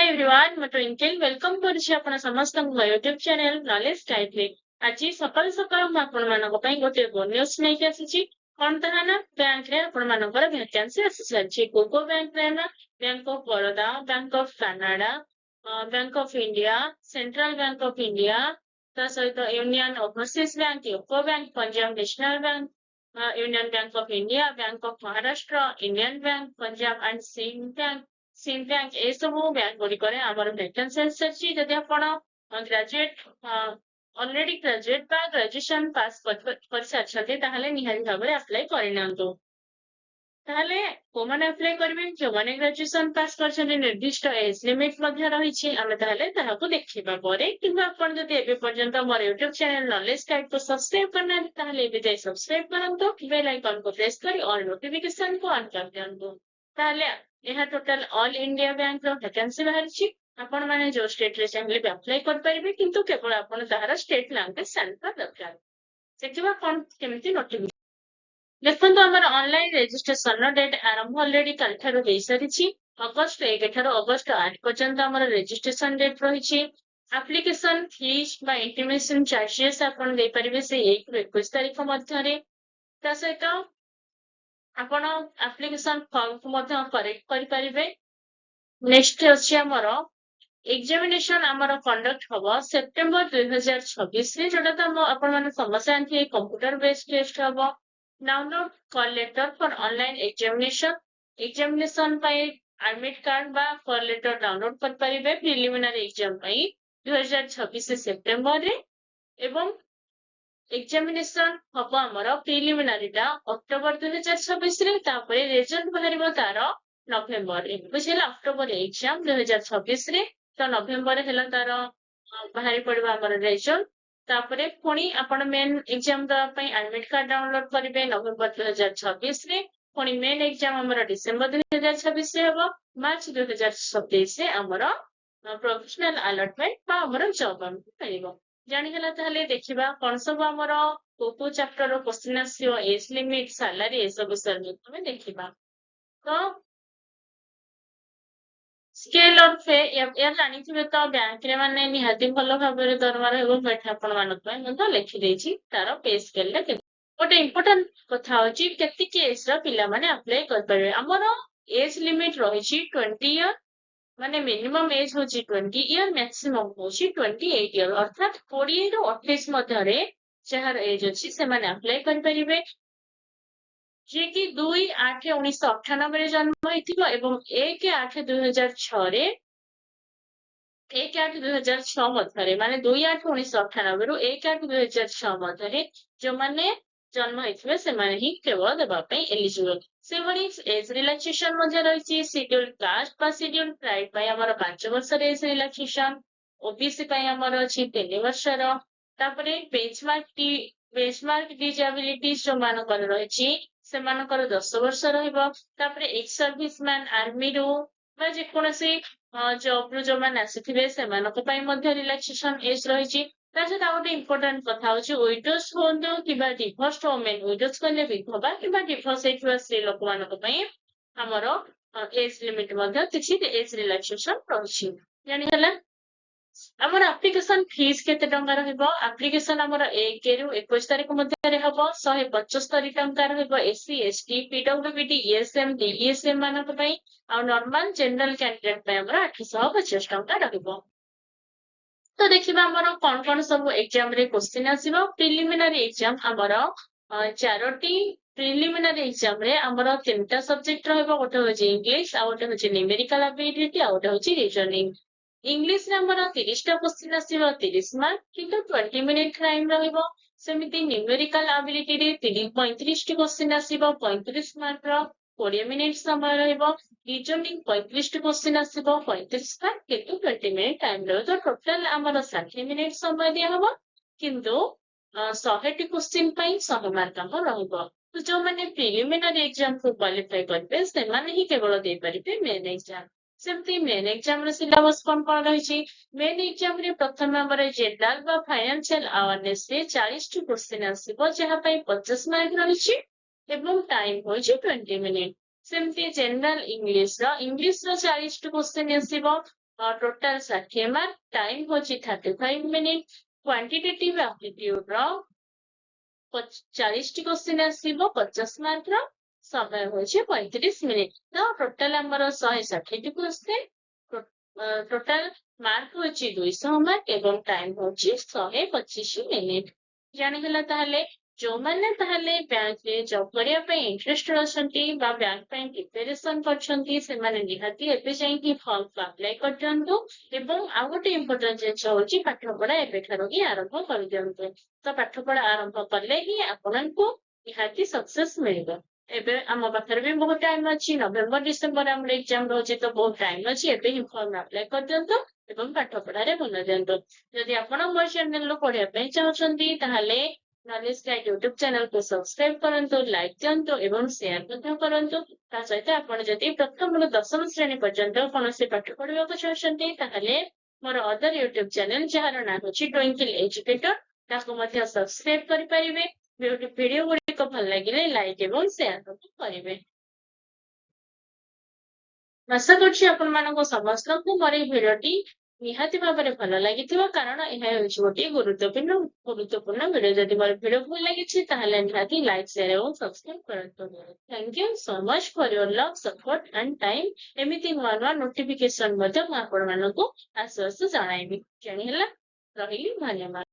Everyone मैं twinkle welcome करुछि आपण समस्तक मो यूट्यूब चैनल नॉलेज टाइप रे आज सकाल सकाल मैं आपण मानक पई गोटे गुड न्यूज नै के आसीछि कोन ताहा ना बैंक रे आपण मानकर वैकेंसी आसी सारछि कोको बैंक रे ना Bank of Baroda Bank of Canada Bank of India Central Bank of India ता सहित Union Overseas Bank UCO Bank Punjab National Bank Union Bank of India Bank of Maharashtra Indian Bank Punjab and Sind Bank ए सब bank गुड़िक vacancy आसी जदि आप graduate already graduate बा graduation pass कर सारी निहारी भाव में अप्लाई करनी को मैंने अप्लाई करेंगे जो मैंने ग्रेजुएशन पास कर निर्दिष्ट एज लिमिट रही आम देखा पर्यंत मोर यूट्यूब चैनल नॉलेज गाइड को सब्सक्राइब करना सब्सक्राइब करूँ बेल आइकन को प्रेस कर ऑल नोटिफिकेशन को ऑन कर दिंतु यह total all India bank vacancy बाहरी आपण माने जो स्टेट रे चाहे अप्लाई कर पारिबे किंतु केवल आपण ताहार स्टेट लैंग्वेज सेंटर दरकार सेतिबा कोन केमिति नोटिफिकेशन देखो आमर ऑनलाइन रजिस्ट्रेशन डेट आरंभ ऑलरेडी कल ठारू हो सारी अगस्ट 1 ठारू अगस्ट 8 पर्यंत आमर रजिस्ट्रेशन डेट रही एप्लिकेशन फीस बा इंटिमेशन चार्जेस आपण दे परिबे से 1 ରୁ 21 तारिख मध्य ता सहित आपण एप्लिकेशन फॉर्म को मध्य करेक्ट करि परिबे नेक्स्ट अछि हमर एग्जामिनेशन आमर कंडक्ट हबो सेप्टेम्बर 2026 रे जोटा त आपण माने समस्या आंथि कंप्यूटर बेस्ड टेस्ट हबो download call letter for online examination पाई एडमिट कार्ड बा कॉल लेटर डाउनलोड कर परिबे प्रिलिमिनरी एग्जाम पाई 2026 सेप्टेम्बर रे एवं एग्जामिनेशन हम आमर प्रिलिमिनारी अक्टोबर 2026 रे तापरे रिजल्ट बाहर तार नवेम्बर बुझे अक्टोबर एग्जाम 2026 रे तो नवेम्बर है तार बाहरी पड़ा आमर रिजल्ट तापरे पुणी आपण मेन एग्जाम दवाई एडमिट कार्ड डाउनलोड करेंगे नवेम्बर 2026 रे पुणी मेन एग्जाम आमर डिसेम्बर 2026 रे हम मार्च 2027 रे आमर प्रोफेशनल अलॉटमेंट बा आमर जॉब मिल जानीगला ताहले देखिबा कौन सब आमर को chapter question आसियो age limit salary ए सब विषय में देखिबा तो स्केल ऑफ पे या जानिथिबे तो बैंक रे माने निहाती भलो भाबरे दरमार हेबो बैठा आपण मानक पय मत लिखि देछि तार पे स्केल ले गोटे इंपोर्टेंट कथा होछि केति के एज रा पिला माने अप्लाई कर परबे हमर एज लिमिट रहिछि 20 इयर माने मिनिमम एज होछि 20 इयर मैक्सिमम होछि 28 इयर अर्थात 20 ରୁ 28 मध्य रे जहार एज अछि से माने अप्लाई कर परिबे जे कि 2/8/1998 रे जन्म होइथिबो एवं 1/8/2006 रे 1/8/2006 मध्य रे माने 2/8/1998 रु 1/8/2006 मध्य रे जो माने जन्म होइथिबे से माने ही केवल देबा पई एलिजिबल से बड़ी एज रिलैक्सेशन मध्य रहिछि शेड्यूल कास्ट बा शेड्यूल ट्राइब पई हमर 5 वर्ष रे एज रिलैक्सेशन ओबीसी पई हमर अछि 3 वर्ष रो तापरे बेंचमार्क डिसेबिलिटीज जो मानकर रहिछि से मानकर 10 वर्ष रहिबो तापरे एक्स सर्विसमैन आर्मी रो बा जे कोनसे जॉब रो जो मान आसीथिबे से मानक पई मध्य रिलैक्सेशन एज रहिछि ता जे गोटे इंपोर्टेंट कथा होछि विडोज होंदो किबा डिवोर्स्ड वुमेन विडोज कले विधवा किबा डिवोर्स हेतुवा स्त्री लोक मानक पई हमरो एज लिमिट मध्य किछि एज रिलैक्सेशन रहिछि जानि हला आमर एप्लिकेशन फीस केते टंका रहइबो एप्लिकेशन आमर 1 ରୁ 21 तारिख मध्य रे हबो 175 टंका रहइबो एससी एसटी पीडब्ल्यूडी ईएसएम डीईएसएम मानक पई आ नॉर्मल जनरल कैंडिडेट पई आमर 850 टंका रहइबो तो देखिबा आमर कोन सब एग्जाम रे क्वेश्चन आसीबो प्रिलिमिनरी एग्जाम आमर 4टी प्रिलिमिनरी एग्जाम रे आमर 3टा सब्जेक्ट रहइबो गोटे होछि इंग्लिश आ गोटे होछि न्यूमेरिकल एबिलिटी आ गोटे होछि रीजनिंग इंग्लिश रे हमर 30टा क्वेश्चन आसीबो 30 मार्क किंतु 20 मिनिट टाइम रहइबो सेमिति न्यूमेरिकल एबिलिटी रे 35 टी क्वेश्चन आसीबो 35 मार्क रो 20 मिनिट समय रहइबो रीजनिंग 35 टी क्वेश्चन आसीबो 35 मार्क किंतु 20 मिनिट टाइम रहइबो तो टोटल हमर 60 मिनिट समय दिया हबो किंतु 100 टी क्वेश्चन पई 100 मार्क हमर रहइबो तो जो माने प्रिलिमिनरी एग्जाम को क्वालिफाई करबे से माने ही केवल दे परिबे मेन एग्जाम सेमती मेन एग्जाम रे सिलेबस कोन रही मेन एग्जाम रे प्रथम हमर जनरल बा फाइनेंशियल अवेयरनेस रे 40 टी क्वेश्चन आसीबो जहा पई 50 मार्क रही एवं टाइम होछि 20 मिनिट सेमती जनरल इंग्लिश रो 40 टी क्वेश्चन आसीबो टोटाल 60 मार्क, टाइम होची 35 मिनिट, क्वांटिटेटिव एप्टीट्यूड रो 40 टी क्वेश्चन आसीबो 50 मार्क रो, समय होची 35 मिनिट। तो टोटाल हमर 160 टी क्वेश्चन, टोटाल मार्क होची 200 मार्क एवं टाइम होची 125 मिनिट। जानि हला ताहले जो माने ताहले बैंक रे जॉब करिया पे इंटरेस्टेड अछंती बा बैंक पे प्रिपरेशन करछंती से माने निहाती एबे जाई कि फॉर्म अप्लाई कर दियंतु एवं आ गोटे इंपोर्टेंट जिनिस होची पाठ पढ़ा एबे ठारो ही आरंभ कर दियंतु। तो पाठ पढ़ा आरंभ करले ही आपननको निहाती सक्सेस मिलबो। एबे आम पाखरे भी बहुत टाइम अछि, नवेम्बर डिसेम्बर हमर एग्जाम रहछि तो बहुत टाइम अछि, एबे ही फॉर्म अप्लाई कर दियंतु एवं पाठ पढ़ारे मन दियंतु। जदि आपण मोर चैनल रो पढ़िया पे चाहछंती ताहले नॉलेज गाइड यूट्यूब चैनल को सब्सक्राइब करंतु, लाइक दियंतु एवं शेयर ମଧ୍ୟ करंतु। ता सहित आपण जदि प्रथम ରୁ ଦଶମ ଶ୍ରେଣୀ ପର୍ଯ୍ୟନ୍ତ କୌଣସି ପାଠ ପଢିବାକୁ ଚାହୁଁଛନ୍ତି ତାହେଲେ ମୋର ଅଦର ୟୁଟ୍ୟୁବ ଚ୍ୟାନେଲ ଯାହାର ନାଁ ହେଉଛି ଟ୍ୱିଙ୍କଲ ଏଜୁକେଟର ତାକୁ ମଧ୍ୟ ସବସ୍କ୍ରାଇବ କରିପାରିବେ। ଭିଡିଓ ଗୁଡିକ ଭଲ ଲାଗିଲେ ଲାଇକ୍ ଏବଂ ସେୟାର ମଧ୍ୟ କରିବେ। ଆଶା କରୁଛି ଆପଣମାନଙ୍କୁ ସମସ୍ତଙ୍କୁ ମୋର ଏହି ଭିଡିଓଟି ନିହାତି ଭାବରେ ଭଲ ଲାଗିଥିବ, କାରଣ ଏହା ହେଉଛି ଗୋଟିଏ ଗୁରୁତ୍ୱପୂର୍ଣ୍ଣ ଭିଡିଓ। ଯଦି ମୋର ଭିଡିଓ ଭଲ ଲାଗିଛି ତାହେଲେ ନିହାତି ଲାଇକ୍ ସେୟାର ଏବଂ ସବସ୍କ୍ରାଇବ କରନ୍ତୁ। Thank you so much for your love support and time. ଏମିତି ନୂଆ ନୂଆ ନୋଟିଫିକେସନ ମଧ୍ୟ ମୁଁ ଆପଣମାନଙ୍କୁ ଆସୁ ଆସୁ ଜଣାଇବି। ଜାଣିହେଲା? ରହିଲି, ଧନ୍ୟବାଦ।